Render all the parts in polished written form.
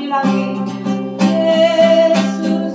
sekali lagi. Yesus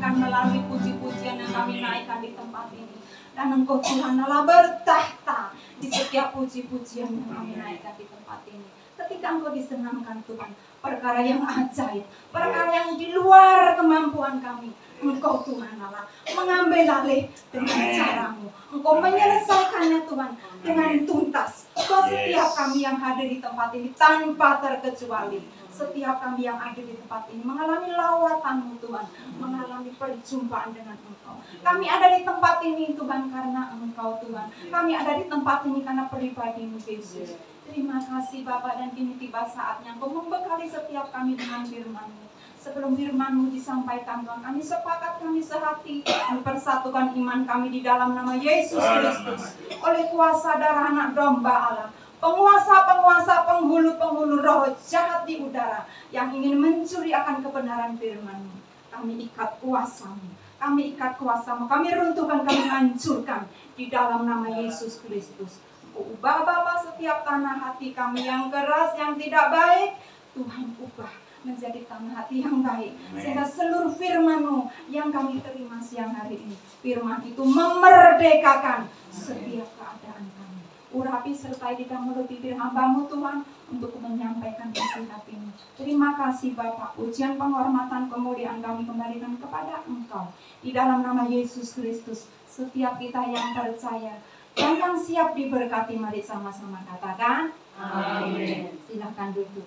jangan melalui puji-pujian yang kami naikkan di tempat ini. Dan Engkau Tuhan Allah bertahta di setiap puji-pujian yang kami naikkan di tempat ini. Ketika Engkau disenangkan Tuhan, perkara yang ajaib, perkara yang di luar kemampuan kami, Engkau Tuhan Allah mengambil alih dengan caramu. Engkau menyelesaikannya Tuhan dengan tuntas. Engkau setiap kami yang hadir di tempat ini tanpa terkecuali. Setiap kami yang ada di tempat ini mengalami lawatan-Mu Tuhan, mengalami perjumpaan dengan Engkau. Kami ada di tempat ini Tuhan karena Engkau Tuhan. Kami ada di tempat ini karena pribadi-Mu Yesus. Terima kasih Bapa, dan kini tiba saatnya Engkau membekali setiap kami dengan firman-Mu. Sebelum firman-Mu disampaikan Tuhan, kami sepakat, kami sehati mempersatukan iman kami di dalam nama Yesus Kristus. Oleh kuasa darah anak domba Allah, penguasa-penguasa, penghulu-penghulu roh jahat di udara yang ingin mencuri akan kebenaran firman-Mu, kami ikat kuasa-Mu, kami ikat kuasa-Mu, kami runtuhkan, kami hancurkan di dalam nama Yesus Kristus. Ubah Bapa setiap tanah hati kami yang keras, yang tidak baik, Tuhan ubah menjadi tanah hati yang baik. Sehingga seluruh firman-Mu yang kami terima siang hari ini, firman itu memerdekakan setiap keadaan kami. Urapi sertai di dalam mulut bibir hamba-Mu Tuhan untuk menyampaikan isi hati-Mu. Terima kasih Bapa, pujian, penghormatan, kemuliaan kami kembalikan kepada Engkau. Di dalam nama Yesus Kristus, setiap kita yang percaya dan yang siap diberkati, mari sama-sama katakan amin. Silahkan duduk.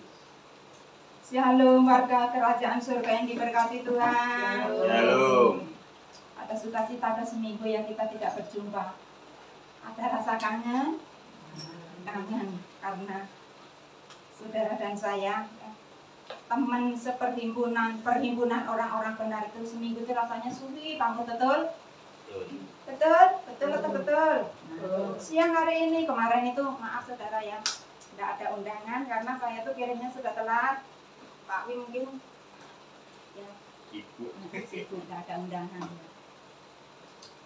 Shalom warga kerajaan surga yang diberkati Tuhan. Shalom. Ada sukacita, ada seminggu yang kita tidak berjumpa. Ada rasa kangen? Kangen karena saudara dan saya, teman perhimpunan orang-orang benar itu seminggu itu rasanya sulit. Kamu betul? Betul atau betul? Siang hari ini, kemarin itu maaf saudara ya, tidak ada undangan karena saya tuh kirimnya sudah telat. Pak Wi mungkin ya sibuk, tidak ada undangan.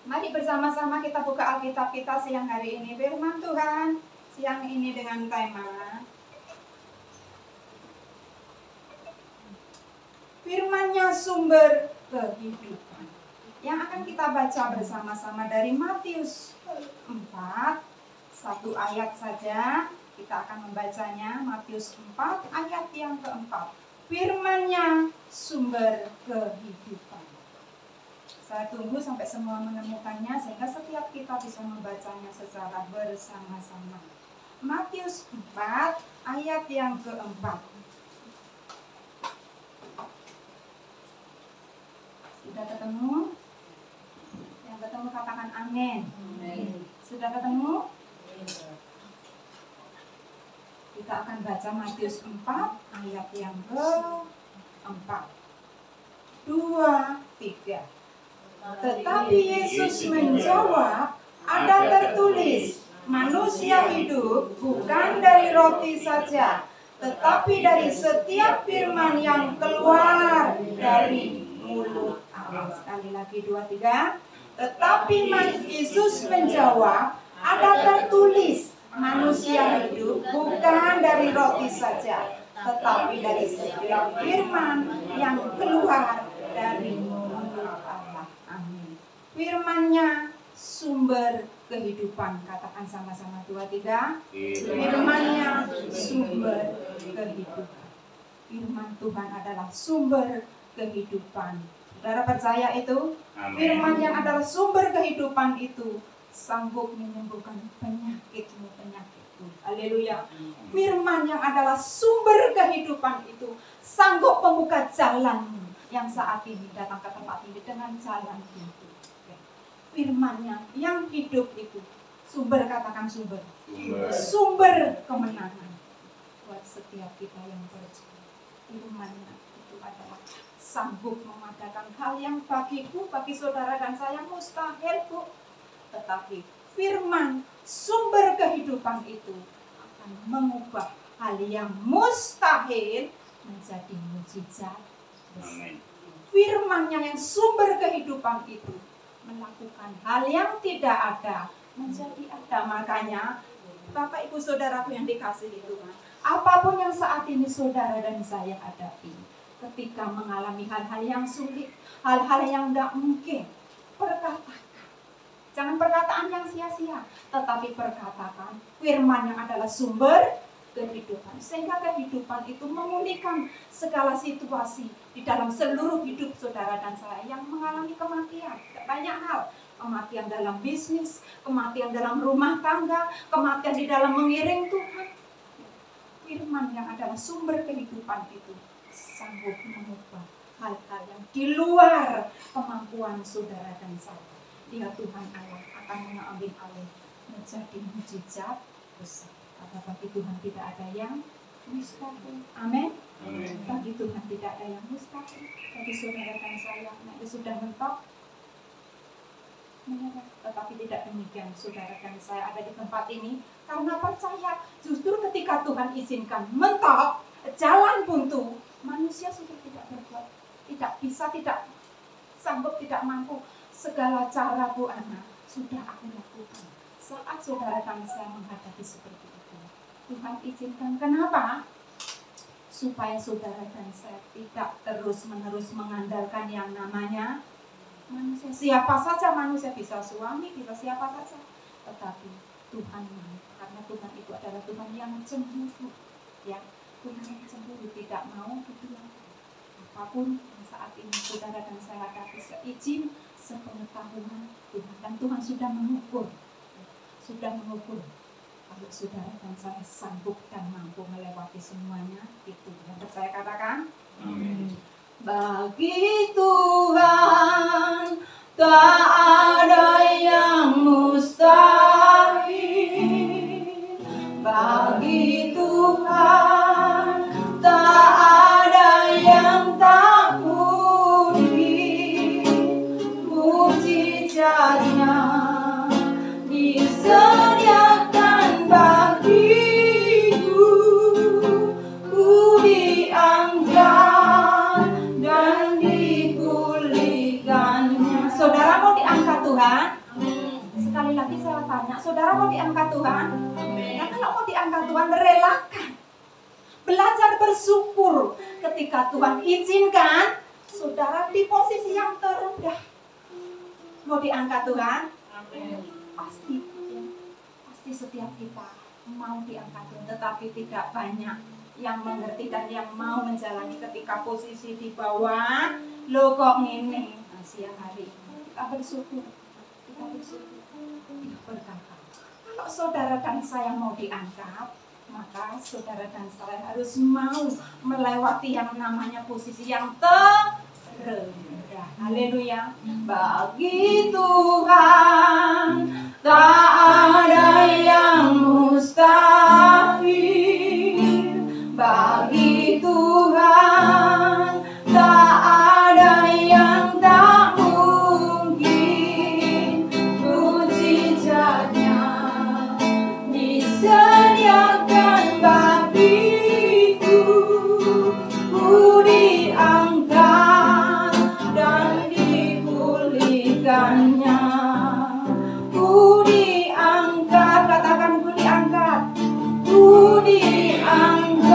Mari bersama-sama kita buka Alkitab kita siang hari ini, firman Tuhan siang ini dengan tema firman-Nya sumber kehidupan. Yang akan kita baca bersama-sama dari Matius 4, satu ayat saja kita akan membacanya. Matius 4 ayat yang keempat. Firman-Nya sumber kehidupan. Saya tunggu sampai semua menemukannya sehingga setiap kita bisa membacanya secara bersama-sama. Matius 4 ayat yang keempat. Sudah ketemu? Yang ketemu katakan amin. Sudah ketemu? Kita akan baca Matius 4 ayat yang ke-4. 2, 3. Tetapi Yesus menjawab, ada tertulis, manusia hidup bukan dari roti saja, tetapi dari setiap firman yang keluar dari mulut Allah. Sekali lagi 2, 3. Tetapi Yesus menjawab, ada tertulis, manusia hidup bukan dari roti saja, tetapi dari setiap firman yang keluar dari mulut Allah. Amin. Firman-Nya sumber kehidupan. Katakan sama-sama 2, 3. Firman-Nya sumber kehidupan. Firman Tuhan adalah sumber kehidupan. Saudara percaya itu? Firman yang adalah sumber kehidupan itu sanggup menyembuhkan penyakitmu. Haleluya. Firman yang adalah sumber kehidupan itu sanggup membuka jalanmu yang saat ini datang ke tempat ini dengan jalan itu. Firman-Nya yang hidup itu sumber, katakan sumber. Sumber kemenangan buat setiap kita yang percaya. Firman-Nya itu adalah sanggup mengadakan hal yang bagiku, bagi saudara dan saya mustahil, Bu. Tetapi firman sumber kehidupan itu akan mengubah hal yang mustahil menjadi mujizat. Firman-Nya yang sumber kehidupan itu melakukan hal yang tidak ada menjadi ada. Makanya Bapak Ibu Saudaraku yang dikasihi Tuhan, apapun yang saat ini saudara dan saya hadapi, ketika mengalami hal-hal yang sulit, hal-hal yang tidak mungkin, perkatakan. Jangan perkataan yang sia-sia, tetapi perkatakan firman yang adalah sumber kehidupan. Sehingga kehidupan itu memulihkan segala situasi di dalam seluruh hidup saudara dan saya yang mengalami kematian. Banyak hal, kematian dalam bisnis, kematian dalam rumah tangga, kematian di dalam mengiring Tuhan. Firman yang adalah sumber kehidupan itu sanggup mengubah hal-hal yang di luar kemampuan saudara dan saya. Dia Tuhan Allah akan mengambil alih menjadi mujizat besar. Karena bagi Tuhan tidak ada yang mustahil. Amin. Bagi Tuhan tidak ada yang mustahil. Bagi saudara dan saya, nanti sudah mentok, menyerah. Tetapi tidak demikian, saudara dan saya ada di tempat ini karena percaya. Justru ketika Tuhan izinkan mentok, jalan buntu, manusia sudah tidak berbuat, tidak bisa, tidak sanggup, tidak mampu. Segala cara Bu Ana sudah aku lakukan. Saat saudara dan saya menghadapi seperti itu, Tuhan izinkan. Kenapa? Supaya saudara dan saya tidak terus-menerus mengandalkan yang namanya manusia. Siapa saja manusia, bisa suami, bisa siapa saja. Tetapi Tuhan mau, karena Tuhan itu adalah Tuhan yang cemburu. Ya, Tuhan yang cemburu, tidak mau dibilang apapun yang saat ini saudara dan saya hadapi, seizin sepengetahuan Tuhan. Dan Tuhan sudah mengukur. Kalau saudara dan saya sanggup dan mampu melewati semuanya, itu yang saya katakan. Amin. Bagi Tuhan tak ada yang mustahil. Bagi Tuhan tak ada yang tak mungkin. Mujizatnya disediakan bagiku, ku diangkat dan dipulihkannya. Saudara mau diangkat Tuhan? Sekali lagi saya tanya, saudara mau diangkat Tuhan? Nah, kalau mau diangkat Tuhan, relakan. Belajar bersyukur ketika Tuhan izinkan saudara di posisi yang terendah. Mau diangkat Tuhan? Pasti setiap kita mau diangkat Tuhan, tetapi tidak banyak yang mengerti dan yang mau menjalani ketika posisi di bawah. Lo kok ngene? Nah, siang hari ini kita bersyukur, kita berkata, kalau saudara dan saya mau diangkat, maka saudara dan saya harus mau melewati yang namanya posisi yang terendah. Haleluya. Bagi Tuhan tak ada yang mustahil. Bagi Tuhan tak ada yang tak mungkin. Mujizatnya disediakan bagiku, ku diangkat dan dipulihkannya. Ku diangkat, katakan ku diangkat. Ku diangkat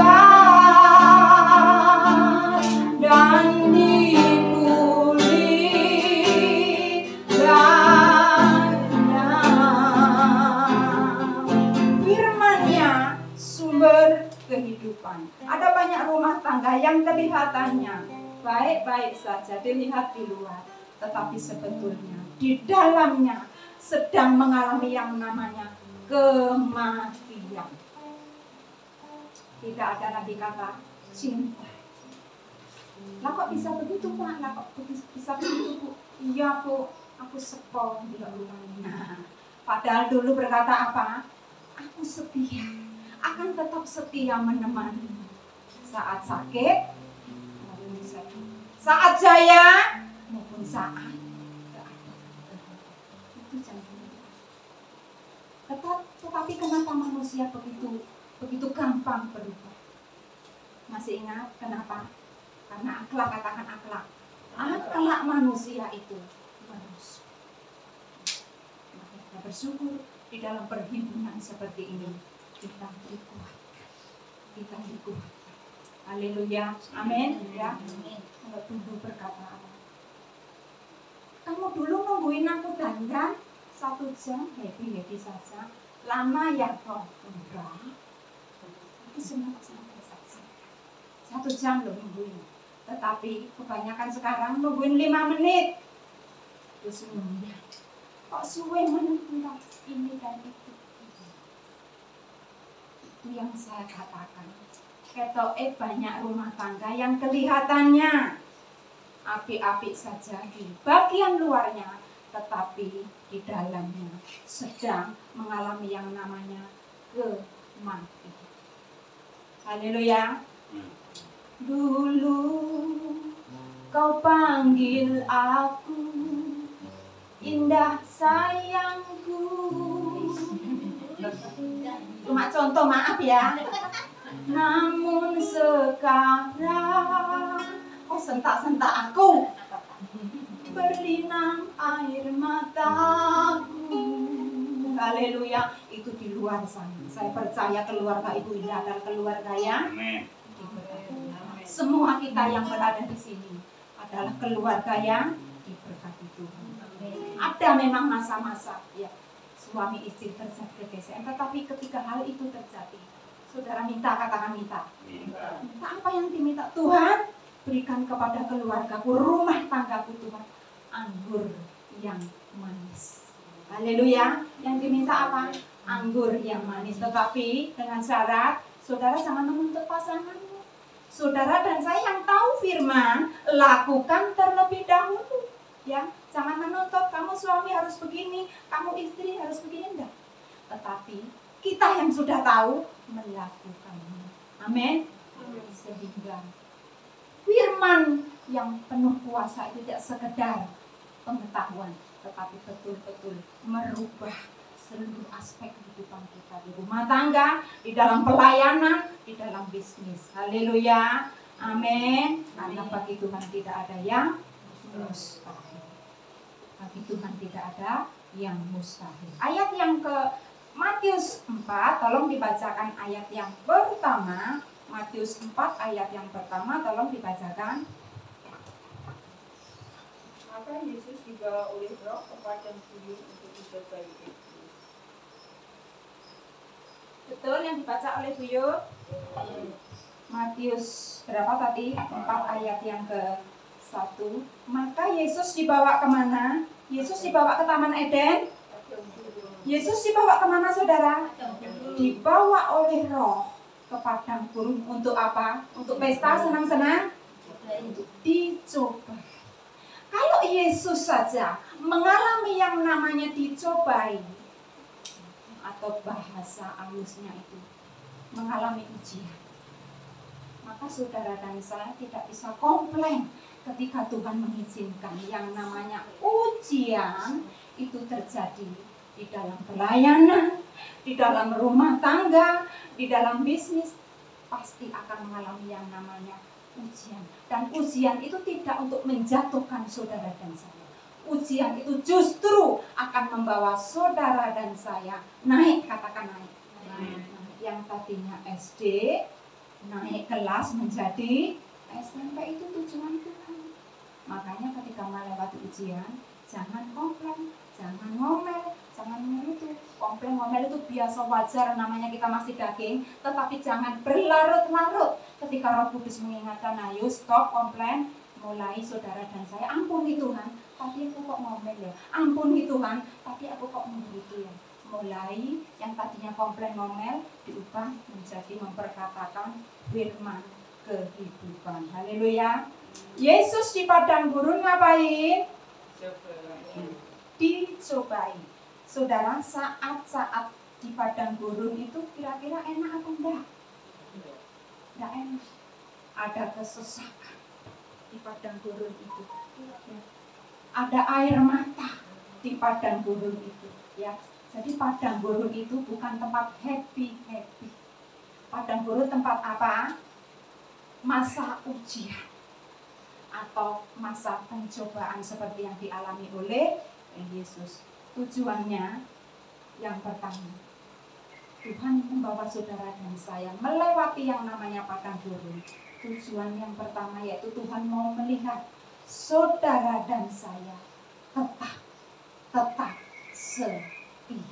dan dipulihkannya. Firman-Nya sumber kehidupan. Ada banyak rumah tangga yang kelihatannya baik-baik saja dilihat di luar, tetapi sebetulnya di dalamnya sedang mengalami yang namanya kematian. Tidak ada lagi kata cinta. Lah kok bisa begitu Pak? Lah kok bisa begitu Bu? Iya Bu, aku sepong di rumahnya. Padahal dulu berkata apa? Aku setia, akan tetap setia menemani. Saat sakit, maupun saat jaya, maupun saat itu jangan. Tetapi kenapa manusia begitu begitu gampang berubah. Masih ingat kenapa? Karena akhlak, katakan akhlak. Akhlak manusia itu manusia. Kita bersyukur di dalam perhimpunan seperti ini kita dikuatkan. Kita dikuatkan. Haleluya. Amin. Ya. Kalau dulu berkata apa? Kamu dulu nungguin aku dandan 1 jam, happy saja. Lama ya kok? Enggak. Itu senang-senang saja. 1 jam loh nungguin. Tetapi kebanyakan sekarang nungguin 5 menit. Terus nungguin. Kok suwe menentukan ini dan itu. Itu yang saya katakan. Ketoke banyak rumah tangga yang kelihatannya apik-apik saja di bagian luarnya, tetapi di dalamnya sedang mengalami yang namanya kematian. Haleluya. Dulu kau panggil aku, indah sayangku. Cuma contoh, maaf ya. Namun sekarang kau sentak-sentak aku, berlinang air mataku. Haleluya. Itu di luar sana. Saya percaya keluarga Ibu Indah adalah keluarga yang semua kita yang berada di sini adalah keluarga yang diberkati Tuhan. Ada memang masa-masa ya suami istri terjadi pergeseran, tetapi ketika hal itu terjadi, saudara minta, katakan minta. Minta apa yang diminta? Tuhan, berikan kepada keluargaku, rumah tanggaku Tuhan, anggur yang manis. Haleluya. Yang diminta apa? Anggur yang manis. Tetapi dengan syarat, saudara jangan menuntut pasanganmu. Saudara dan saya yang tahu firman, lakukan terlebih dahulu. Ya, jangan menuntut kamu suami harus begini, kamu istri harus begini, enggak. Tetapi kita yang sudah tahu melakukannya. Amin. Sehingga firman yang penuh kuasa itu tidak sekedar pengetahuan, tetapi betul-betul merubah seluruh aspek kehidupan kita di rumah tangga, di dalam pelayanan, di dalam bisnis. Haleluya. Amin. Karena bagi Tuhan tidak ada yang mustahil. Bagi Tuhan tidak ada yang mustahil. Ayat yang ke Matius 4, tolong dibacakan ayat yang pertama. Matius 4 ayat yang pertama, tolong dibacakan. Maka Yesus dibawa oleh Roh ke padang gurun untuk dicobai iblis. Betul yang dibaca oleh Buyut? Matius berapa tadi? 4 ayat yang ke-1. Maka Yesus dibawa kemana? Yesus dibawa ke Taman Eden. Yesus dibawa kemana saudara? Dibawa oleh Roh ke padang gurun untuk apa? Untuk pesta senang-senang? Untuk dicoba. Kalau Yesus saja mengalami yang namanya dicobai, atau bahasa halusnya itu mengalami ujian, maka saudara dan saya tidak bisa komplain ketika Tuhan mengizinkan yang namanya ujian itu terjadi di dalam pelayanan, di dalam rumah tangga, di dalam bisnis. Pasti akan mengalami yang namanya ujian. Dan ujian itu tidak untuk menjatuhkan saudara dan saya. Ujian itu justru akan membawa saudara dan saya naik, katakan naik. Yang tadinya SD, naik kelas menjadi SMP, itu tujuan Tuhan. Makanya ketika melewati ujian, jangan komplain, jangan ngomel, jangan mengeluh. Komplain, ngomel itu biasa, wajar, namanya kita masih daging. Tetapi jangan berlarut-larut. Ketika Roh Kudus mengingatkan, ayo stop komplain. Mulai saudara dan saya, ampuni Tuhan, tadi aku kok ngomel ya, ampuni Tuhan, tadi aku kok begitu ya. Mulai yang tadinya komplain ngomel diubah menjadi memperkatakan firman kehidupan. Haleluya. Yesus di padang gurun ngapain? Dicobai. Saudara, saat-saat di padang gurun itu kira-kira enak atau enggak? Enggak enak. Ada kesesakan di padang gurun itu. Ada air mata di padang gurun itu, ya. Jadi padang gurun itu bukan tempat happy. Padang gurun tempat apa? Masa ujian atau masa pencobaan seperti yang dialami oleh Yesus. Tujuannya yang pertama, Tuhan membawa saudara dan saya melewati yang namanya padang gurun. Tujuan yang pertama yaitu Tuhan mau melihat saudara dan saya tetap setia.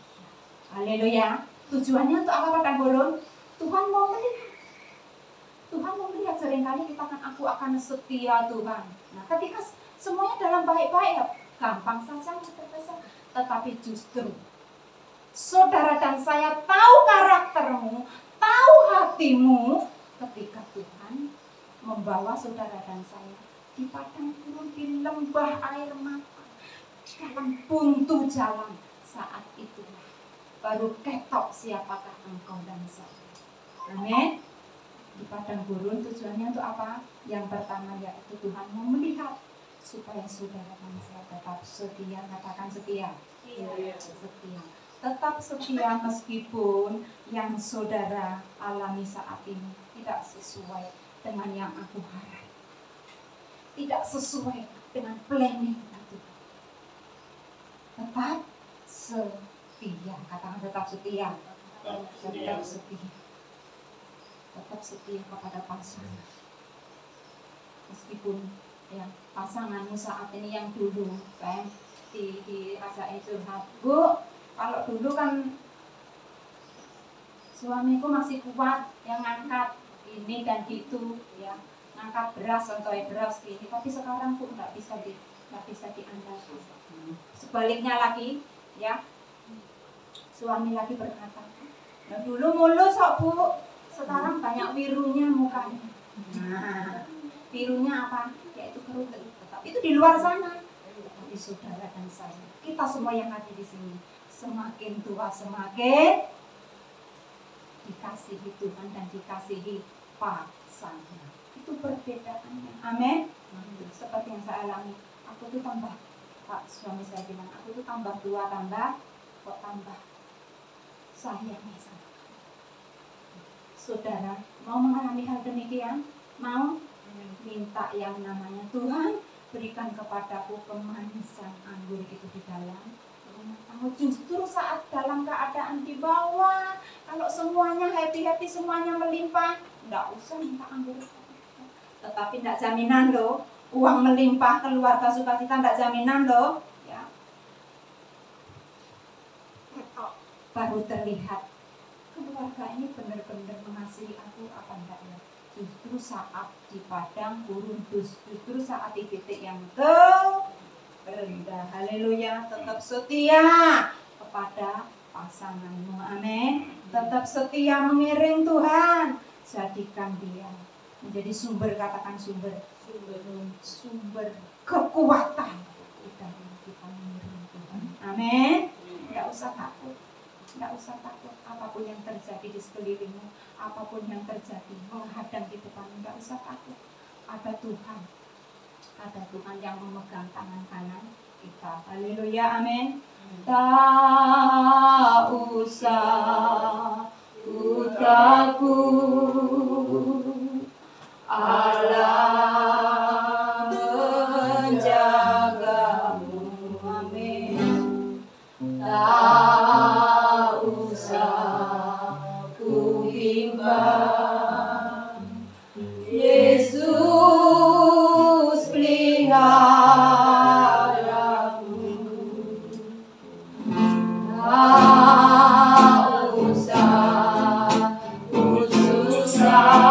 Haleluya. Tujuannya untuk apa padang gurun? Tuhan mau melihat. Tuhan mau melihat, seringkali kita aku akan setia Tuhan. Nah, ketika semuanya dalam baik-baik, gampang saja terkesan. Tetapi justru saudara dan saya tahu karaktermu, tahu hatimu, ketika Tuhan membawa saudara dan saya di padang gurun, di lembah air mata, dalam buntu jalan, saat itulah baru ketok siapakah engkau dan saya. Amin. Di padang gurun tujuannya untuk apa? Yang pertama yaitu Tuhan mau melihat supaya saudara dan saya tetap setia. Katakan setia. Setia. Tetap setia meskipun yang saudara alami saat ini tidak sesuai dengan yang aku harap, tidak sesuai dengan planning itu. Tetap setia. Katakan tetap setia. Tetap setia. Tetap setia kepada pasangan. Meskipun ya pasanganmu saat ini yang dulu saya diajakin curhat, Bu, kalau dulu kan suamiku masih kuat yang ngangkat ini dan gitu ya, ngangkat beras, contohnya beras gini, tapi sekarang Bu nggak bisa diandalkan. Sebaliknya lagi ya, suami lagi berkata, nah dulu mulus kok Bu, sekarang banyak birunya mukanya. Nah, birunya apa? Yaitu kerut. Tapi itu di luar sana. Tapi saudara dan saya, kita semua yang ada di sini, semakin tua semakin dikasihi Tuhan dan dikasihi pasangan. Itu perbedaannya. Amin. Seperti yang saya alami, aku tuh tambah, Pak suami saya bilang, aku tuh tambah tua, tambah sayangnya sama. Saudara mau mengalami hal demikian? Mau? Minta yang namanya Tuhan berikan kepadaku kemanisan anggur itu di dalam rumah tangga. Justru saat dalam keadaan di bawah, kalau semuanya happy, semuanya melimpah, enggak usah minta anggur. Tetapi enggak jaminan loh, uang melimpah, keluarga sukacita enggak jaminan loh. Ya. Baru terlihat keluarga ini benar-benar mengasihi aku apa enggak ya? Justru saat di padang gurun, justru saat di titik yang terendah. Haleluya. Tetap setia kepada pasanganmu. Amin. Tetap setia mengiring Tuhan. Jadikan dia menjadi sumber, katakan sumber kekuatan kita mengiring Tuhan. Amin. Enggak usah takut. Tidak usah takut apapun yang terjadi di sekelilingmu, apapun yang terjadi menghadang di depanmu, tidak usah takut. Ada Tuhan yang memegang tangan kanan kita. Haleluya, amin. Tak usah ku takut, Allah menjagamu, amin. Tak usah ku bimbang, Yesus peliharaku. Tak usah ku susah,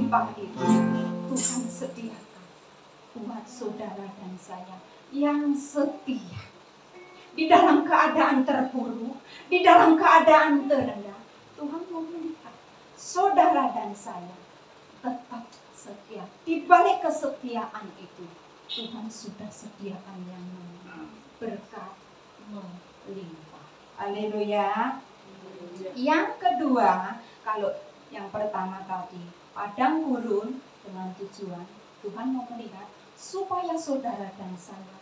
berlimpah itu Tuhan sediakan buat saudara dan saya yang setia. Di dalam keadaan terpuruk, di dalam keadaan terendah, Tuhan mau melihat saudara dan saya tetap setia. Di balik kesetiaan itu, Tuhan sudah sediakan yang namanya berkat melimpah. Haleluya. Yang kedua, kalau yang pertama tadi, padang gurun dengan tujuan Tuhan mau melihat supaya saudara dan saya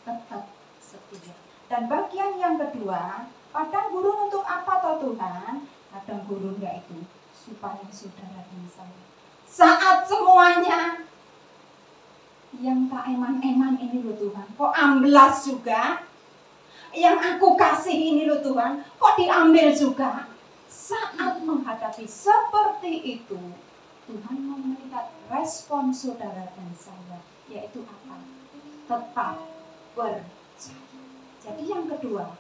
tetap setia. Dan bagian yang kedua, padang gurun untuk apa toh Tuhan? Padang gurun yaitu supaya saudara dan saya saat semuanya yang tak eman-eman ini loh Tuhan, kok amblas juga? Yang aku kasih ini loh Tuhan, kok diambil juga? Saat menghadapi seperti itu, Tuhan mau melihat respon saudara dan saya, yaitu apa? Tetap percaya. Jadi yang kedua,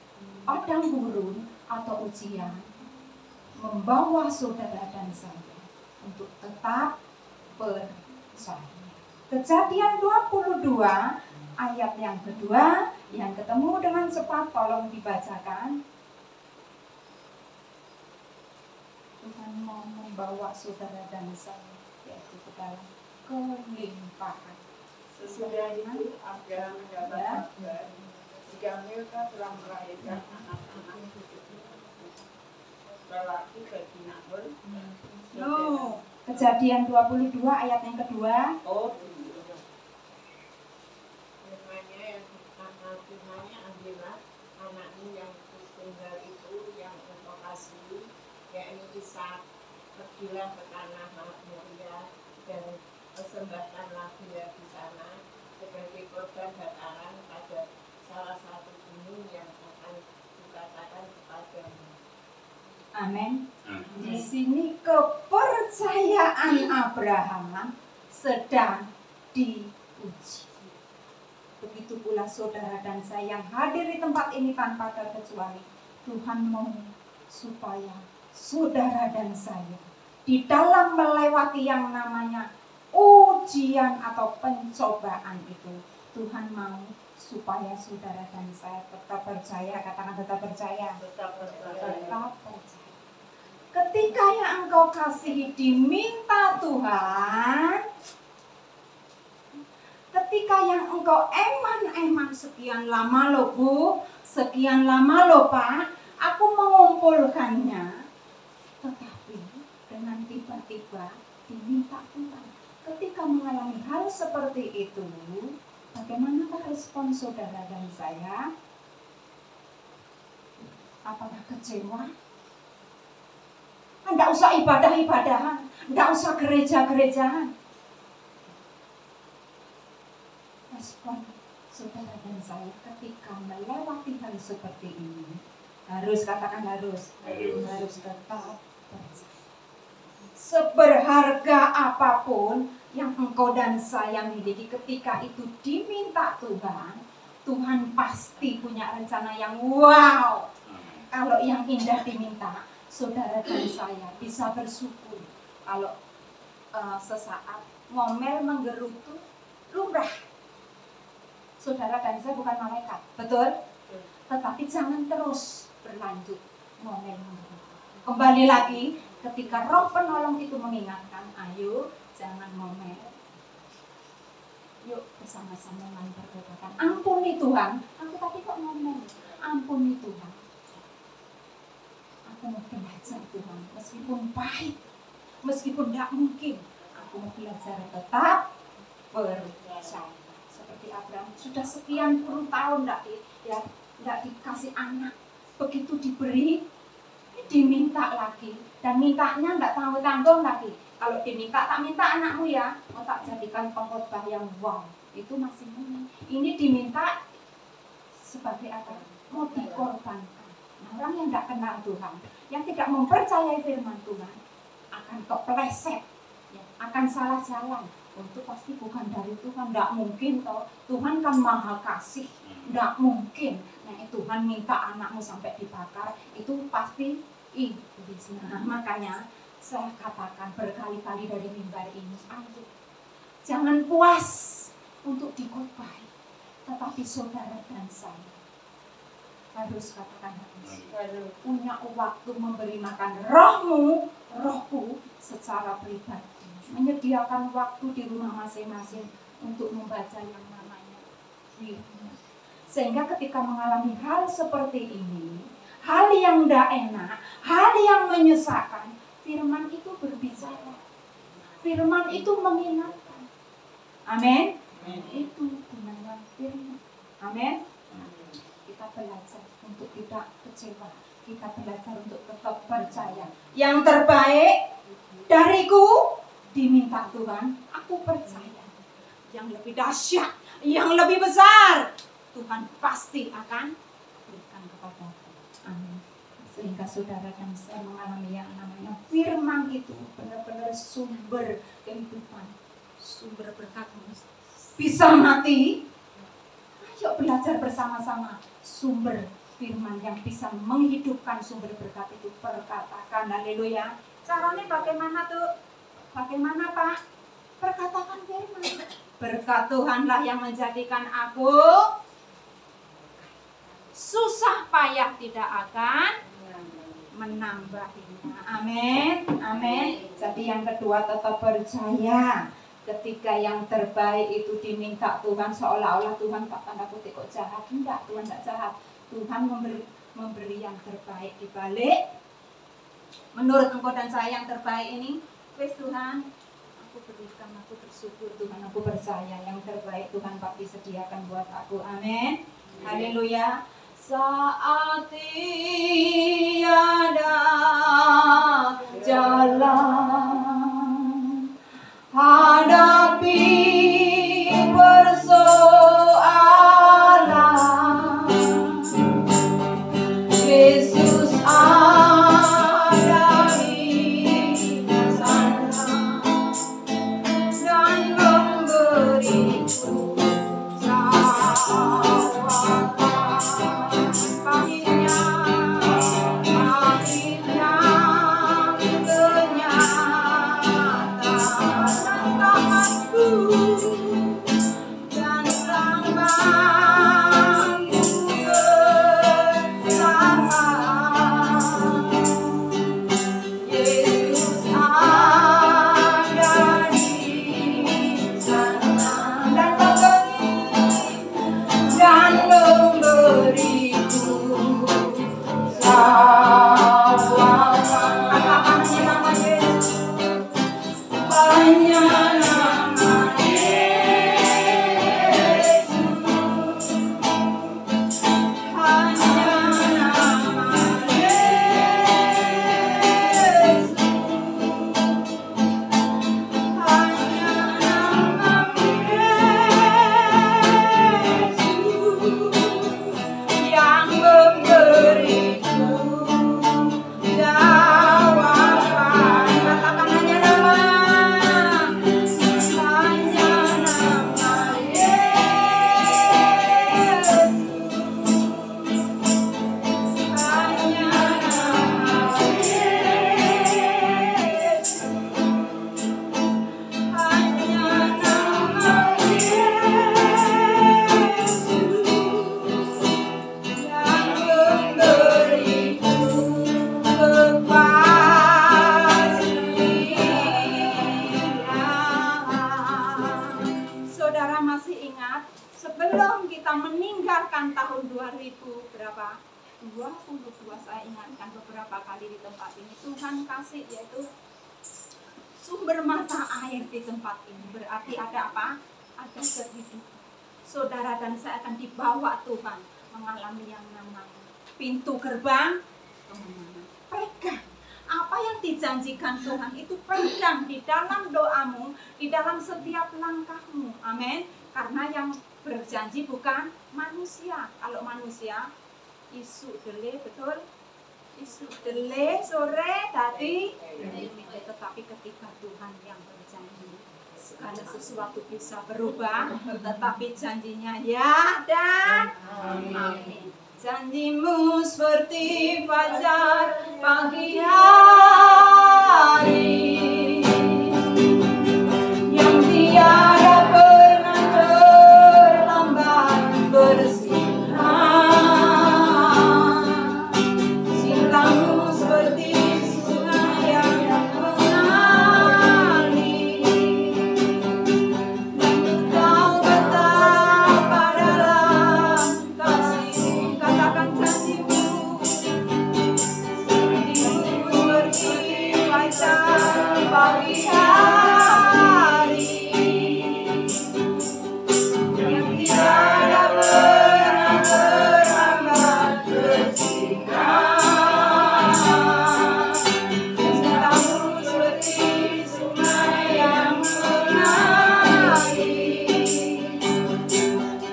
padang gurun atau ujian membawa saudara dan saya untuk tetap percaya. Kejadian 22 ayat yang kedua yang ketemu dengan cepat, tolong dibacakan. Tuhan mau membawa saudara dan saya yaitu ke dalam kelimpahan. Sesudah itu Abraham mendapat kabar jika Milka telah melahirkan anak-anak lelaki bagi Nahor. No, Kejadian 22 ayat yang kedua. Firman-Nya ambillah anakmu yang tunggal itu yang engkau kasihi, yakni Ishak, pergilah ke tanah Moria dan persembahkanlah dia di sana sebagai korban bakaran pada salah satu gunung yang akan dikatakan kepadamu. Amin. Di sini kepercayaan Abraham sedang diuji. Begitu pula saudara dan saya yang hadir di tempat ini tanpa terkecuali. Tuhan mau supaya saudara dan saya di dalam melewati yang namanya ujian atau pencobaan itu, Tuhan mau supaya saudara dan saya tetap percaya. Katakan tetap percaya. Tetap percaya. Tetap percaya. Ketika yang engkau kasihi diminta Tuhan, ketika yang engkau eman-eman sekian lama loh Bu, sekian lama loh Pak, aku mengumpulkannya, tetapi dengan tiba-tiba diminta Tuhan. Ketika mengalami hal seperti itu, bagaimanakah respon saudara dan saya? Apakah kecewa? Tidak usah ibadah-ibadahan, tidak usah gereja-gerejahan. Respon saudara dan saya ketika melewati hal seperti ini, harus katakan harus tetap percaya. Seberharga apapun yang engkau dan saya miliki, ketika itu diminta Tuhan, Tuhan pasti punya rencana yang wow. Kalau yang indah diminta, saudara dan saya bisa bersyukur. Kalau sesaat ngomel menggerutu lumrah. Saudara dan saya bukan malaikat, betul? Tetapi jangan terus berlanjut ngomel menggerutu. Kembali lagi, ketika Roh Penolong itu mengingatkan, ayo jangan ngomel. Yuk bersama-sama mengantar berkata, ampuni Tuhan. Aku tadi kok ngomel. Ampuni Tuhan. Aku mau belajar Tuhan, meskipun pahit, meskipun tidak mungkin, aku mau belajar tetap percaya. Seperti Abraham, sudah sekian puluh tahun tidak dikasih anak, begitu diberi, diminta lagi, dan mintanya tidak tanggung-tanggung lagi. Kalau diminta, tak minta anakmu ya, mau tak jadikan pengkhotbah yang wow, itu masih ini diminta sebagai apa? Mau dikorbankan. Orang yang tidak kenal Tuhan, yang tidak mempercayai firman Tuhan, akan kepleset, ya, akan salah jalan. Itu pasti bukan dari Tuhan, tidak mungkin toh. Tuhan kan maha kasih, tidak mungkin. Nah, Tuhan minta anakmu sampai dibakar, itu pasti iblis. Nah, makanya Saya katakan berkali-kali dari mimbar ini, ayo, jangan puas untuk dikopai, tetapi saudara dan saya harus katakan harus punya waktu memberi makan rohku secara pribadi, menyediakan waktu di rumah masing-masing untuk membaca yang namanya firman. Sehingga ketika mengalami hal seperti ini, hal yang tidak enak, hal yang menyesakkan, firman itu berbicara, firman itu mengingatkan. Amin. Itu kebenaran firman. Amin. Kita belajar untuk tidak kecewa, kita belajar untuk tetap percaya. Yang terbaik dariku diminta Tuhan, aku percaya. Yang lebih dahsyat, yang lebih besar, Tuhan pasti akan berikan kepadaku. Amin. Sehingga saudara dan saya mengalami yang namanya firman itu benar-benar sumber kehidupan, sumber berkat. Bisa mati, ayo belajar bersama-sama sumber firman yang bisa menghidupkan sumber berkat itu. Perkatakan haleluya. Caranya bagaimana tuh? Bagaimana Pak? Perkatakan firman. Berkat Tuhanlah yang menjadikan aku susah payah tidak akan menambahinya. Amin. Amin. Jadi yang kedua, tetap percaya. Ketika yang terbaik itu diminta Tuhan, seolah-olah Tuhan tak tanda kutip kok jahat. Enggak, Tuhan tidak jahat. Tuhan memberi yang terbaik di balik. Menurut engkau dan saya yang terbaik ini, wes Tuhan, aku berikan, aku bersyukur Tuhan, aku percaya yang terbaik Tuhan pasti sediakan buat aku. Amin. Haleluya. Saat tiada jalan, hadapi persoalan, Yesus ada di sana dan memberiku jawaban. Pahitnya meninggalkan tahun 2000 berapa? 22 saya ingatkan beberapa kali di tempat ini. Tuhan kasih yaitu sumber mata air di tempat ini. Berarti ada apa? Ada kehidupan. Saudara dan saya akan dibawa Tuhan mengalami yang namanya pintu gerbang kemenangan. Pegang apa yang dijanjikan Tuhan itu, pegang di dalam doamu, di dalam setiap langkahmu. Amin. Karena yang berjanji bukan manusia. Kalau manusia isu dele, betul? Isu dele sore tadi, tetapi ketika Tuhan yang berjanji, segala sesuatu bisa berubah, tetapi janjinya ya dan amin. Janjimu seperti fajar pagi hari, pagi hari yang tiada pernah terlambat bersinar. Cintamu seperti sungai yang mengalir,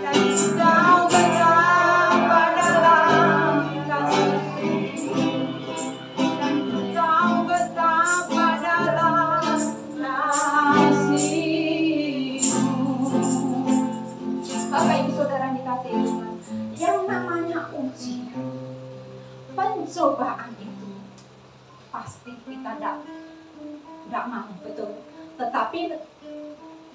dan kau betapa dalam kasih-Mu, dan kau betapa dalam kasih-Mu. Bapak Ibu Saudara dikasihi Tuhan, yang namanya ujian, pencobaan itu pasti kita tidak mau, betul. Tetapi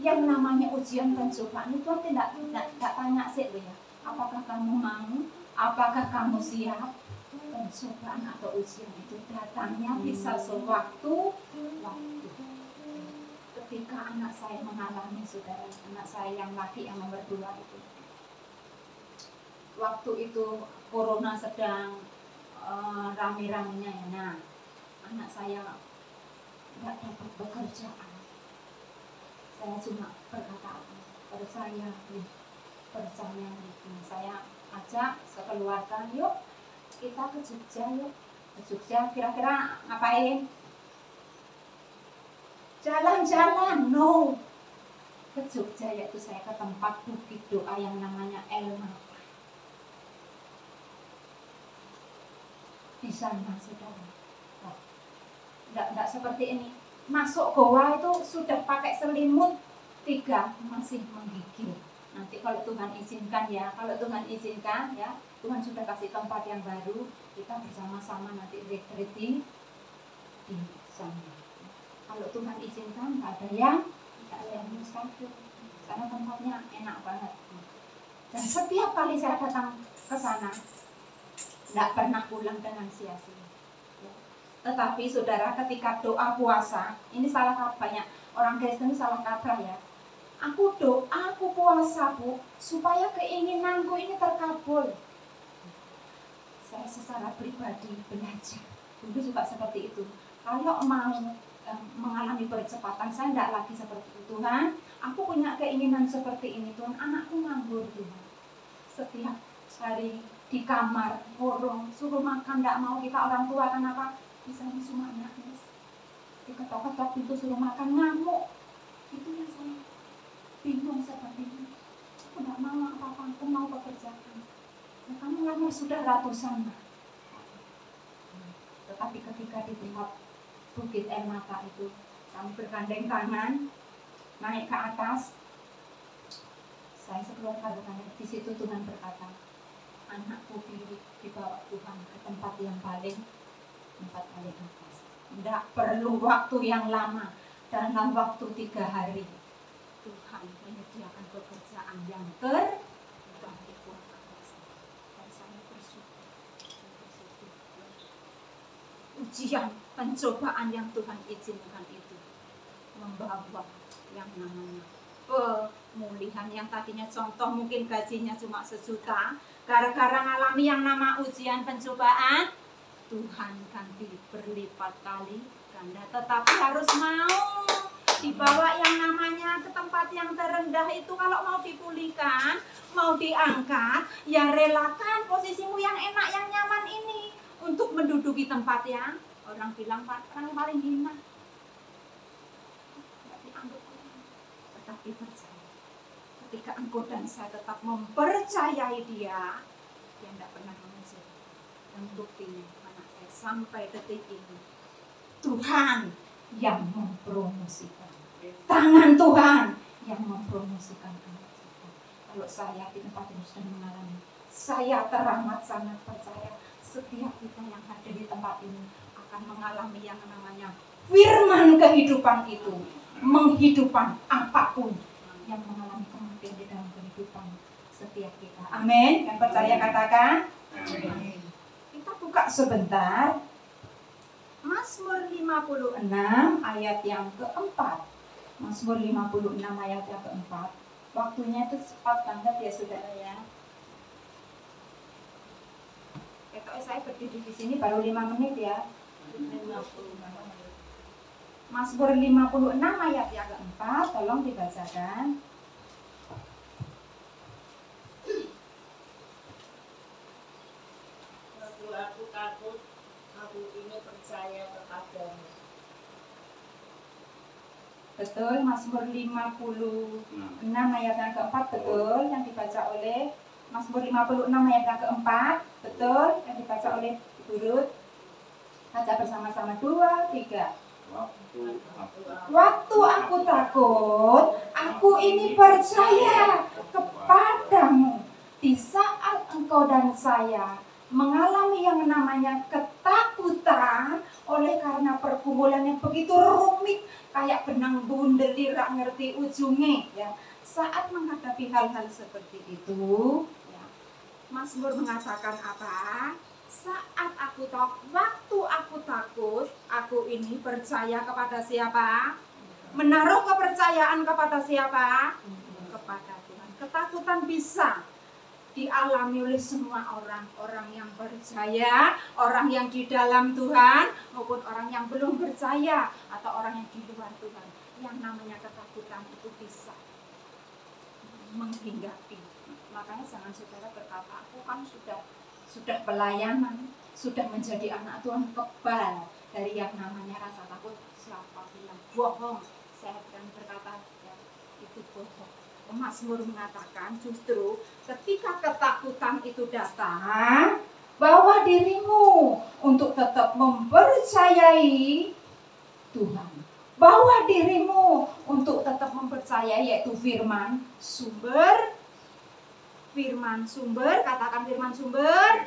yang namanya ujian pencobaan itu tidak tanya sih loh ya, apakah kamu mau, apakah kamu siap. Pencobaan atau ujian itu datangnya bisa sewaktu ketika anak saya mengalami, saudara, anak saya yang laki yang nomor 2 itu, waktu itu corona sedang rame-ramenya ya. Nah, anak saya tidak dapat pekerjaan. Saya cuma berkata, percaya, saya ajak sekeluarga, yuk kita ke Jogja, yuk ke Jogja. Kira-kira ngapain? Jalan-jalan? No, ke Jogja, yaitu saya ke tempat bukit doa yang namanya Elma. Di sana, saudara, tidak seperti ini. Masuk goa itu sudah pakai selimut 3, masih menggigil. Nanti kalau Tuhan izinkan ya, Tuhan sudah kasih tempat yang baru, kita bersama-sama nanti retreat di sana. Kalau Tuhan izinkan, nggak ada yang mustahil. Karena tempatnya enak banget. Dan setiap kali saya datang ke sana, tidak pernah pulang dengan sia-sia. Tetapi saudara, ketika doa puasa, ini salah kaprah, banyak orang Kristen salah kaprah ya. Aku doa, aku puasa Bu, supaya keinginanku ini terkabul. Saya secara pribadi belajar, dulu juga seperti itu. Kalau mau mengalami percepatan, saya tidak lagi seperti itu. Tuhan, aku punya keinginan seperti ini. Tuhan, anakku nganggur Tuhan. Setiap hari di kamar, kurung, suruh makan, tidak mau. Kita orang tua kenapa? Bisa cuma nangis. Diketok-ketok pintu suruh makan, ngamuk. Itu yang saya bingung seperti ini. Aku tidak mau apa-apa, aku mau pekerjaan. Ya, kamu lamar sudah ratusan. Tetapi ketika di tempat Bukit Air Mata itu, kami bergandeng tangan naik ke atas. Saya sekeluarga bertanya, di situ Tuhan berkata, anakku pilih dibawa Tuhan ke tempat yang paling atas. Tidak perlu waktu yang lama, dalam waktu 3 hari Tuhan menyediakan pekerjaan yang terbaik buat saya. Dan saya bersyukur. Ujian, pencobaan yang Tuhan izinkan itu membawa yang namanya pemulihan. Yang tadinya contoh mungkin gajinya cuma 1 juta, gara-gara ngalami yang nama ujian pencobaan, Tuhan ganti berlipat kali ganda. Tetapi harus mau dibawa yang namanya ke tempat yang terendah itu. Kalau mau dipulihkan, mau diangkat, ya relakan posisimu yang enak, yang nyaman ini untuk menduduki tempat yang orang bilang orang paling hina. Tetapi percaya, ketika engkau dan saya tetap mempercayai Dia, Dia tidak pernah mengecewakan. Dan buktinya anak saya sampai detik ini, Tuhan yang mempromosikan, tangan Tuhan yang mempromosikan anak kita. Kalau saya di tempat ini sudah mengalami, saya teramat sangat percaya setiap kita yang ada di tempat ini akan mengalami yang namanya firman kehidupan itu, menghidupkan apapun yang mengalami kematian di dalam kehidupan setiap kita. Amin. Yang percaya katakan amin. Kita buka sebentar Mazmur 56 ayat yang keempat. Mazmur 56 ayat yang keempat. Waktunya itu cepat banget ya saudara ya. Kalau saya berdiri di sini baru 5 menit ya. 50. Mazmur 56 ayat yang keempat, tolong dibacakan. Waktu aku takut, aku ini percaya kepadamu. Betul, Mazmur 56 ayat yang keempat, betul, yang dibaca oleh Mazmur 56 ayat yang keempat, betul, yang dibaca oleh Ibu Ruth. Baca bersama-sama, 2, 3. Waktu aku takut, aku ini percaya kepadamu. Di saat engkau dan saya mengalami yang namanya ketakutan oleh karena pergumulan yang begitu rumit, kayak benang bundelir gak ngerti ujungnya, ya. Saat menghadapi hal-hal seperti itu, ya, Mazmur mengatakan apa? Saat aku waktu aku takut, aku ini percaya kepada siapa? Menaruh kepercayaan kepada siapa? Kepada Tuhan. Ketakutan bisa dialami oleh semua orang. Orang yang percaya, orang yang di dalam Tuhan, maupun orang yang belum percaya, atau orang yang di luar Tuhan. Yang namanya ketakutan itu bisa menghinggapi. Makanya jangan saudara berkata, aku kan sudah pelayanan, sudah menjadi anak Tuhan, kebal dari yang namanya rasa takut. Siapa bilang? Bohong. Saya akan berkata, ya, itu bohong. Mazmur mengatakan justru ketika ketakutan itu datang, bawa dirimu untuk tetap mempercayai Tuhan. Bawa dirimu untuk tetap mempercayai, yaitu firman sumber. Firman sumber, katakan firman sumber.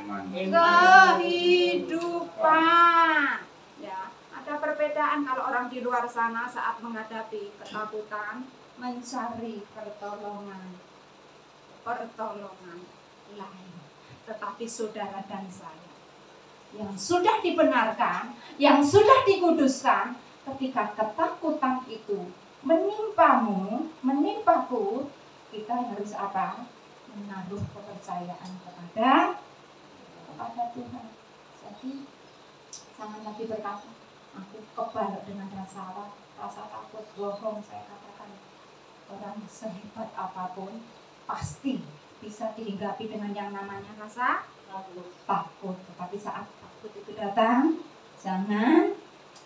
Kehidupan. Ya, ada perbedaan kalau orang di luar sana saat menghadapi ketakutan mencari pertolongan lain. Tetapi saudara dan saya yang sudah dibenarkan, yang sudah dikuduskan, ketika ketakutan itu menimpamu, menimpaku, kita harus apa? Menaruh kepercayaan kepada Tuhan. Jadi jangan lagi berkata, aku kebal dengan rasa takut. Bohong, saya katakan. Orang sehebat apapun pasti bisa dihinggapi dengan yang namanya rasa takut. Tetapi saat takut itu datang, jangan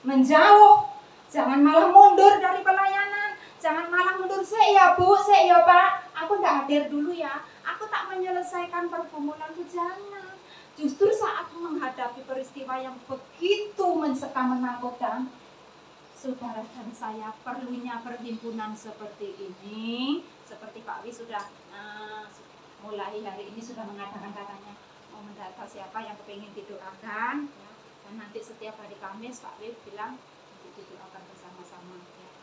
menjauh, jangan malah mundur dari pelayanan, jangan malah mundur. Ya Bu, ya Pak, aku tidak hadir dulu ya, aku tak menyelesaikan pergumulanku. Jangan. Justru saat menghadapi peristiwa yang begitu mensekam, menakutkan, saudara dan saya perlunya perhimpunan seperti ini. Seperti Pak Wi sudah mulai hari ini sudah mengatakan, katanya mau mendata siapa yang kepingin didoakan, ya. Dan nanti setiap hari Kamis Pak Wi bilang didoakan bersama-sama, ya.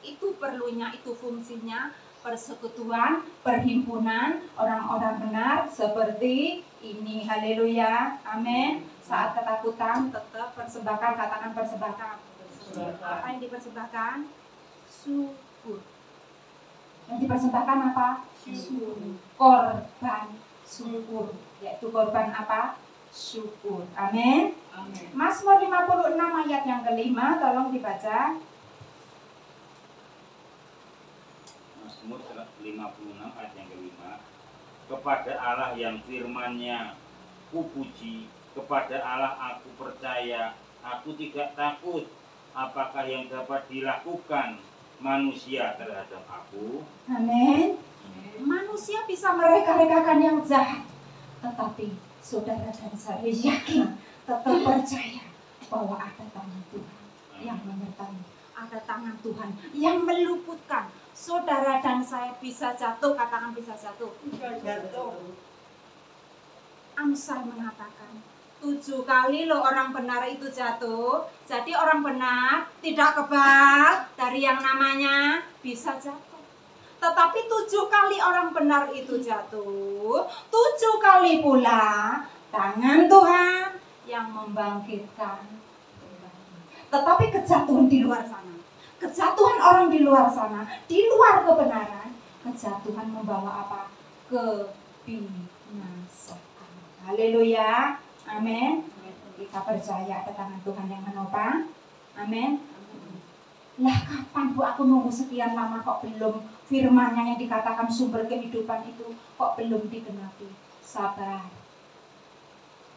Itu perlunya, itu fungsinya persekutuan, perhimpunan orang-orang benar seperti ini. Haleluya, amin. Saat ketakutan tetap persembahkan, katakan persembahkan. Apa yang dipersembahkan? Syukur. Yang dipersembahkan apa? Syukur. Korban syukur. Yaitu korban apa? Syukur. Amin. Mazmur 56 ayat yang kelima, tolong dibaca. Mazmur 56 ayat yang kelima. Kepada Allah yang firman-Nya kupuji, kepada Allah aku percaya, aku tidak takut. Apakah yang dapat dilakukan manusia terhadap aku? Amin. Manusia bisa mereka-rekakan yang jahat, tetapi saudara dan saya yakin, tetap percaya bahwa ada tangan Tuhan yang menyertai, ada tangan Tuhan yang meluputkan. Saudara dan saya bisa jatuh, katakan bisa jatuh. Amsal mengatakan 7 kali loh orang benar itu jatuh. Jadi orang benar tidak kebal dari yang namanya bisa jatuh. Tetapi 7 kali orang benar itu jatuh, 7 kali pula tangan Tuhan yang membangkitkan. Tetapi kejatuhan di luar sana, kejatuhan orang di luar sana, di luar kebenaran, kejatuhan membawa apa? Kebinasaan. Haleluya. Amin. Kita percaya ada tangan Tuhan yang menopang. Amin. Lah kapan Bu aku nunggu sekian lama kok belum firman-Nya yang dikatakan sumber kehidupan itu kok belum digenapi? Sabar.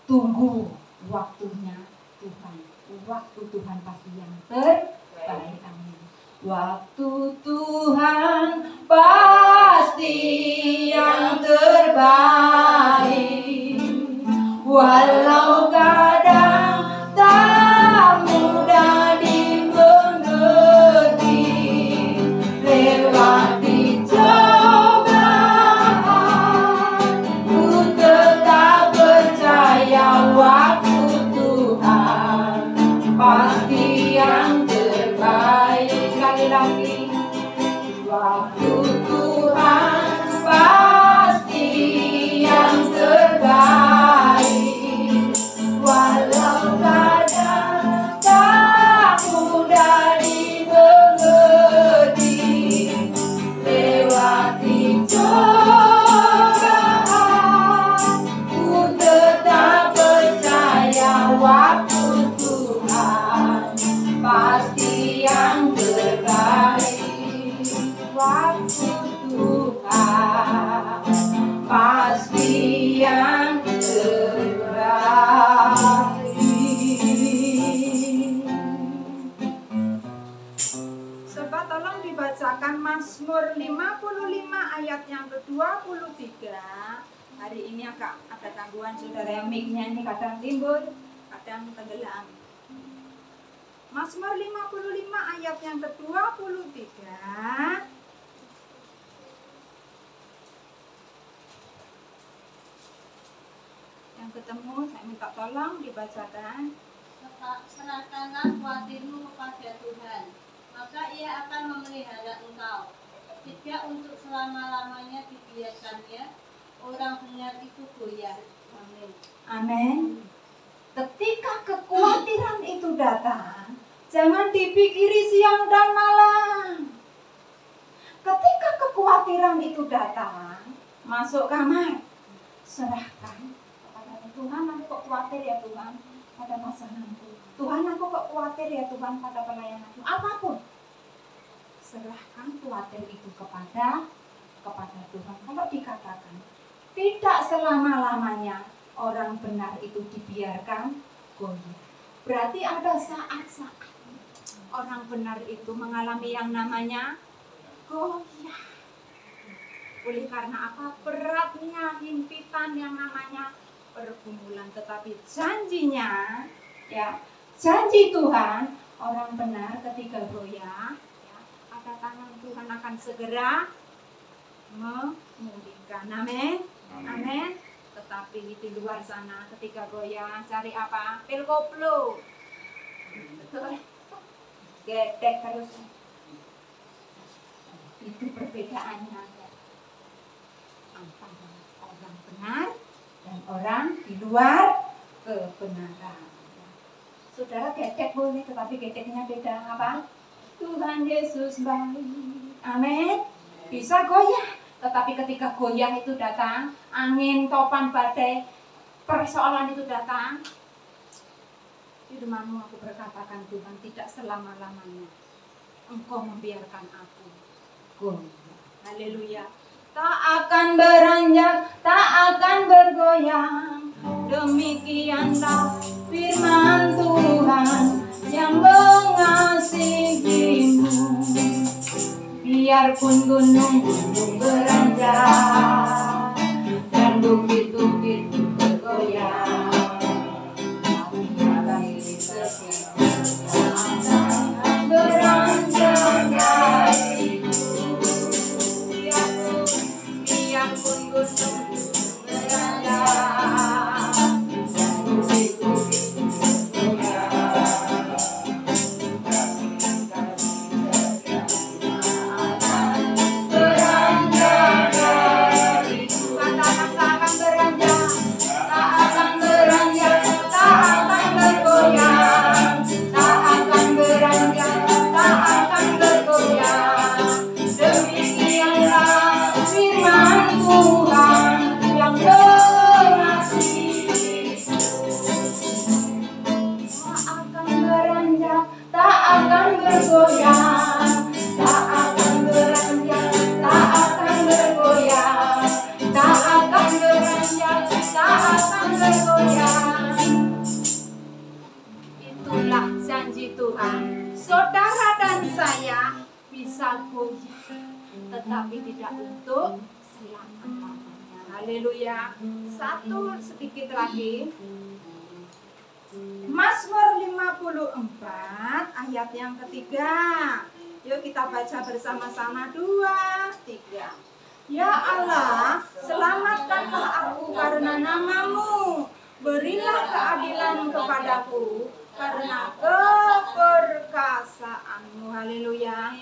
Tunggu waktunya Tuhan. Waktu Tuhan pasti yang terbaik. Amin. Waktu Tuhan pasti yang terbaik. Walau kadang tak mudah dimengerti, lewati cobaan, ku tetap percaya waktu Tuhan pasti yang terbaik. Sekali lagi, waktu Tuhan pasti yang terbaik. Walau kadang tak mudah dimengerti, lewati cobaan, ku tetap percaya waktu Tuhan pasti yang terbaik. Waktu Tuhan pasti yang terbaik. Coba tolong dibacakan Mazmur 55 ayat yang ke-23. Hari ini agak ada gangguan saudara, yang mic-nya ini kadang timbul, kadang tenggelam. Mazmur 55 ayat yang ke-23. Yang ketemu saya minta tolong dibacakan. Serahkanlah khawatirmu kepada Tuhan, maka Ia akan memelihara engkau. Tidak untuk selama-lamanya dibiarkannya orang benar itu goyah. Amin. Amin. Ketika kekhawatiran itu datang, jangan dipikiri siang dan malam. Ketika kekhawatiran itu datang, masuk kamar, serahkan kepada Tuhan. Aku kok khawatir ya Tuhan pada pasanganku. Tuhan, aku kok khawatir ya Tuhan pada pelayananku. Apapun, serahkan khawatir itu kepada Tuhan. Kalau dikatakan tidak selama-lamanya orang benar itu dibiarkan goyah, berarti ada saat-saat orang benar itu mengalami yang namanya goyah. Oleh karena apa? Beratnya himpitan yang namanya pergumulan. Tetapi janjinya, ya, janji Tuhan, orang benar ketika goyah, ya, ada tangan Tuhan akan segera memulihkan. Amin. Amin. Tetapi di luar sana ketika goyah cari apa? Pil koplo. Betul. Gedek terus. Itu perbedaannya antara orang benar dan orang di luar kebenaran. Saudara gedek boleh, tetapi gedeknya beda. Apa? Tuhan Yesus baik. Amin. Bisa goyah, tetapi ketika goyah itu datang, angin, topan, badai, persoalan itu datang, firman-Mu aku berkatakan Tuhan, tidak selama-lamanya Engkau membiarkan aku goyah. Haleluya. Tak akan beranjak, tak akan bergoyang. Demikianlah firman Tuhan yang mengasihimu. Biarpun gunung-gunung beranjak dan bukit-bukit bergoyang, beranjak dariku. Biarpun gunung beranjak dan bukit-bukit bergoyang, beranjak dariku. Katakan tak akan beranjak. salponya, tetapi tidak untuk selama-lamanya. Haleluya. Satu sedikit lagi. Mazmur 54 ayat yang ketiga. Yuk kita baca bersama-sama. 2, 3. Ya Allah, selamatkanlah aku karena nama-Mu. Berilah keadilan kepadaku karena keperkasaan-Mu. Haleluya.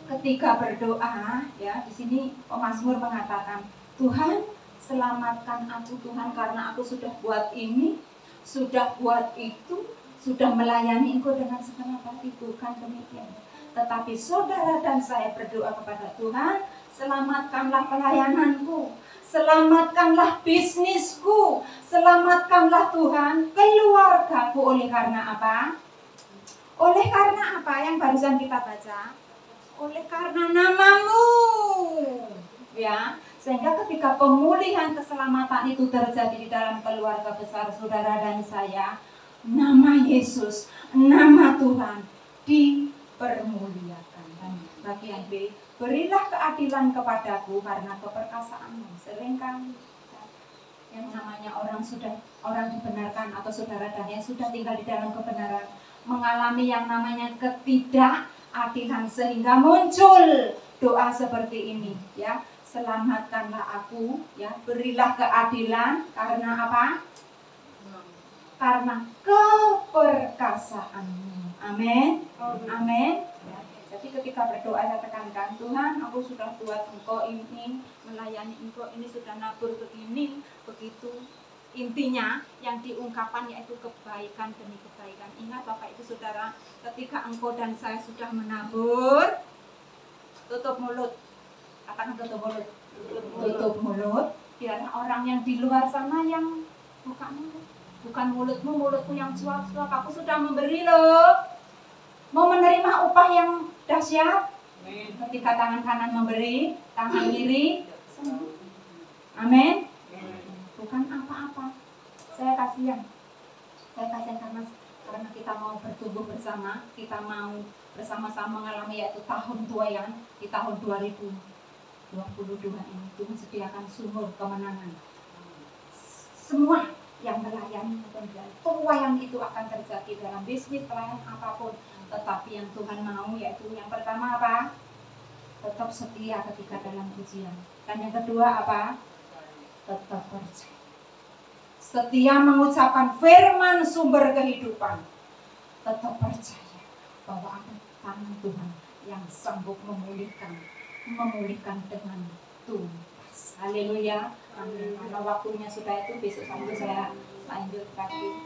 Ketika berdoa, ya, di sini pemazmur mengatakan, Tuhan, selamatkan aku Tuhan karena aku sudah buat ini, sudah buat itu, sudah melayani Engkau dengan segenap hati. Bukan demikian. Tetapi saudara dan saya berdoa kepada Tuhan, selamatkanlah pelayananku, selamatkanlah bisnisku, selamatkanlah Tuhan keluargaku. Oleh karena apa? Oleh karena apa yang barusan kita baca? Oleh karena nama-Mu. Ya, sehingga ketika pemulihan keselamatan itu terjadi di dalam keluarga besar saudara dan saya, nama Yesus, nama Tuhan dipermuliakan. Dan bagian B, berilah keadilan kepadaku karena keperkasaan-Mu. Seringkali yang namanya orang dibenarkan atau saudara dan yang sudah tinggal di dalam kebenaran mengalami yang namanya ketidakadilan, sehingga muncul doa seperti ini, ya. Selamatkanlah aku, ya, berilah keadilan karena apa? Karena keperkasaan-Mu. Amin. Amin. Ya. Jadi ketika berdoa saya tekankan, Tuhan, aku sudah buat Engkau ini, melayani Engkau ini, sudah nabur begini, begitu. Intinya yang diungkapkan yaitu kebaikan demi kebaikan. Ingat Bapak Ibu Saudara, ketika engkau dan saya sudah menabur, tutup mulut. Katakan tutup mulut. Tutup mulut. Biarlah orang yang di luar sana yang buka mulut. Bukan mulutmu, mulutmu yang suap-suap. Aku sudah memberi loh. Mau menerima upah yang dahsyat? Ketika tangan kanan memberi, tangan kiri sembuh. Amin. Bukan apa-apa. Saya kasihan karena kita mau bertumbuh bersama, kita mau bersama-sama mengalami yaitu tahun tuayan di tahun 2022 ini. Tuhan sediakan sumur kemenangan. Semua yang melayani tuayan itu akan terjadi dalam bisnis, pelayanan apapun. Tetapi yang Tuhan mau yaitu yang pertama apa? Tetap setia ketika dalam ujian. Dan yang kedua apa? Tetap percaya. Setia mengucapkan firman sumber kehidupan. Tetap percaya bahwa ada tangan Tuhan yang sanggup memulihkan dengan tuntas. Haleluya. Amin. Karena waktunya sudah itu, besok sampai saya lanjut lagi.